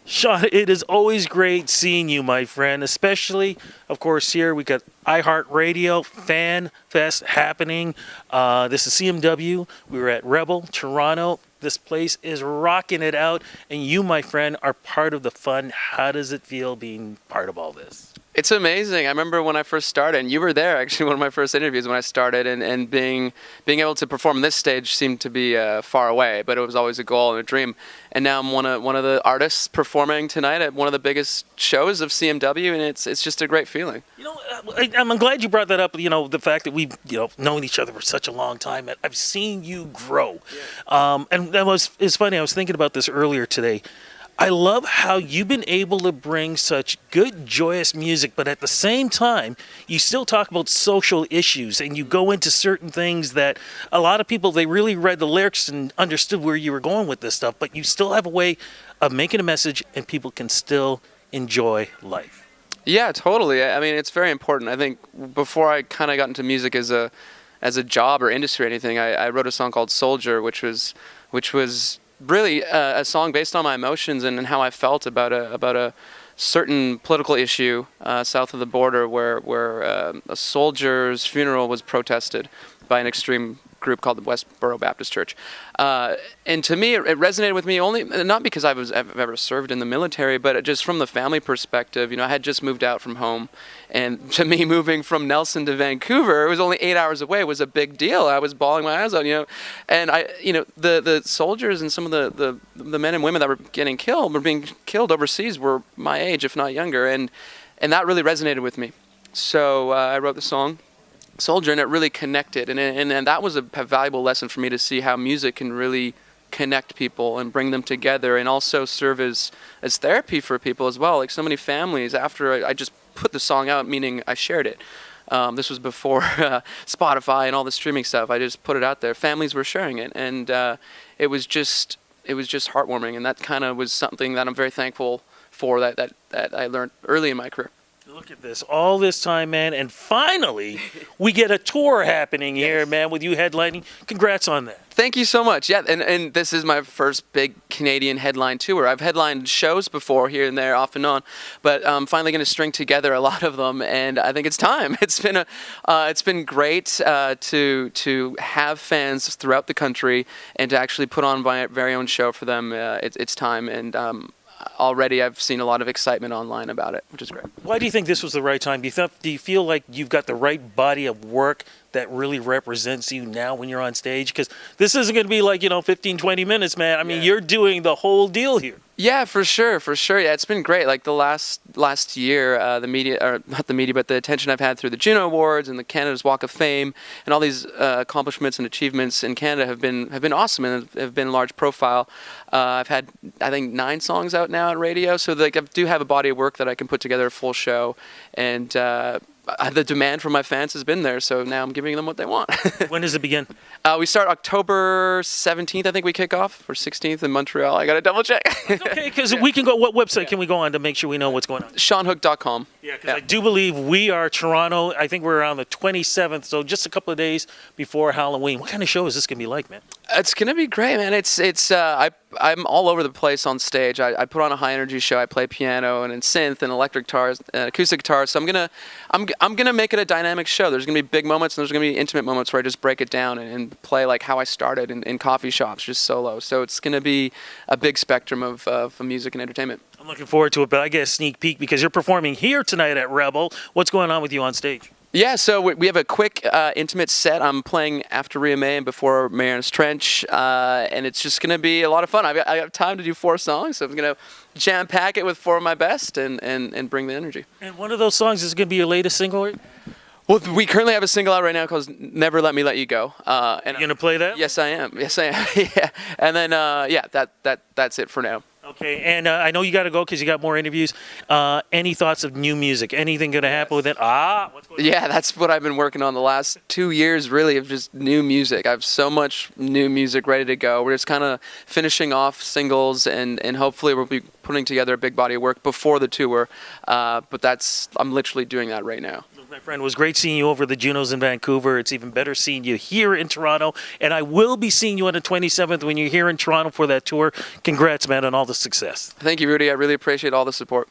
Shawn, it is always great seeing you, my friend, especially, of course, here we got iHeartRadio Fan Fest happening. This is CMW. We were at Rebel, Toronto. This place is rocking it out, and you, my friend, are part of the fun. How does it feel being part of all this? It's amazing. I remember when I first started, and you were there actually, one of my first interviews when I started, and being able to perform this stage seemed to be far away, but it was always a goal and a dream. And now I'm one of the artists performing tonight at one of the biggest shows of CMW, and it's just a great feeling. You know, I'm glad you brought that up. You know, the fact that we've known each other for such a long time. I've seen you grow, and it's funny. I was thinking about this earlier today. I love how you've been able to bring such good, joyous music, but at the same time, you still talk about social issues, and you go into certain things that a lot of people, they really read the lyrics and understood where you were going with this stuff, but you still have a way of making a message, and people can still enjoy life. Yeah, totally. I mean, it's very important. I think before I kind of got into music as a job or industry or anything, I wrote a song called Soldier, which was really a song based on my emotions and how I felt about a certain political issue south of the border where a soldier's funeral was protested by an extreme group called the Westboro Baptist Church. And to me, it resonated with me only, not because I've ever served in the military, but just from the family perspective. You know, I had just moved out from home, and to me, moving from Nelson to Vancouver, it was only 8 hours away, was a big deal. I was bawling my eyes out, and the soldiers and some of the men and women that were being killed overseas were my age, if not younger, and that really resonated with me. So I wrote the song Soldier, and it really connected, and that was a valuable lesson for me to see how music can really connect people and bring them together, and also serve as therapy for people as well. Like so many families, after I just put the song out, meaning I shared it. This was before Spotify and all the streaming stuff. I just put it out there. Families were sharing it, and it was just heartwarming, and that kind of was something that I'm very thankful for that I learned early in my career. Look at this, all this time, man, and finally, we get a tour happening here, man, with you headlining. Congrats on that. Thank you so much. Yeah, and this is my first big Canadian headline tour. I've headlined shows before here and there, off and on, but I'm finally going to string together a lot of them, and I think it's time. It's been great to have fans throughout the country and to actually put on my very own show for them. It's time, and already I've seen a lot of excitement online about it, which is great. Why do you think this was the right time? Do you feel like you've got the right body of work that really represents you now when you're on stage? Because this isn't going to be like, 15, 20 minutes, man. I mean, You're doing the whole deal here. Yeah, for sure. Yeah, it's been great. Like the last year, the media, or not the media, but the attention I've had through the Juno Awards and the Canada's Walk of Fame and all these accomplishments and achievements in Canada have been awesome and have been large profile. I've had, I think, 9 songs out now at radio, so I do have a body of work that I can put together a full show, and the demand from my fans has been there, so now I'm giving them what they want. When does it begin? We start October 17th, I think we kick off, or 16th in Montreal. I got to double check. Okay, because we can go, what website can we go on to make sure we know what's going on? ShawnHook.com. Yeah, because I do believe we are Toronto. I think we're around the 27th, so just a couple of days before Halloween. What kind of show is this going to be like, man? It's going to be great, man. I'm all over the place on stage. I put on a high energy show. I play piano and synth and electric guitars, acoustic guitars. So I'm gonna make it a dynamic show. There's gonna be big moments and there's gonna be intimate moments where I just break it down and play like how I started in coffee shops, just solo. So it's gonna be a big spectrum of music and entertainment. I'm looking forward to it, but I get a sneak peek because you're performing here tonight at Rebel. What's going on with you on stage? Yeah, so we have a quick, intimate set. I'm playing after Rhea May and before Marianas Trench, and it's just going to be a lot of fun. I have time to do 4 songs, so I'm going to jam-pack it with 4 of my best and bring the energy. And one of those songs is going to be your latest single? Well, we currently have a single out right now called Never Let Me Let You Go. And you going to play that? Yes, I am. Yeah. And then, that's it for now. Okay, and I know you got to go because you got more interviews. Any thoughts of new music? Anything going to happen with it? What's going on? Yeah, that's what I've been working on the last 2 years, really, of just new music. I have so much new music ready to go. We're just kind of finishing off singles, and hopefully we'll be putting together a big body of work before the tour. But I'm literally doing that right now. my friend. It was great seeing you over the Junos in Vancouver. It's even better seeing you here in Toronto. And I will be seeing you on the 27th when you're here in Toronto for that tour. Congrats, man, on all the success. Thank you, Rudy. I really appreciate all the support.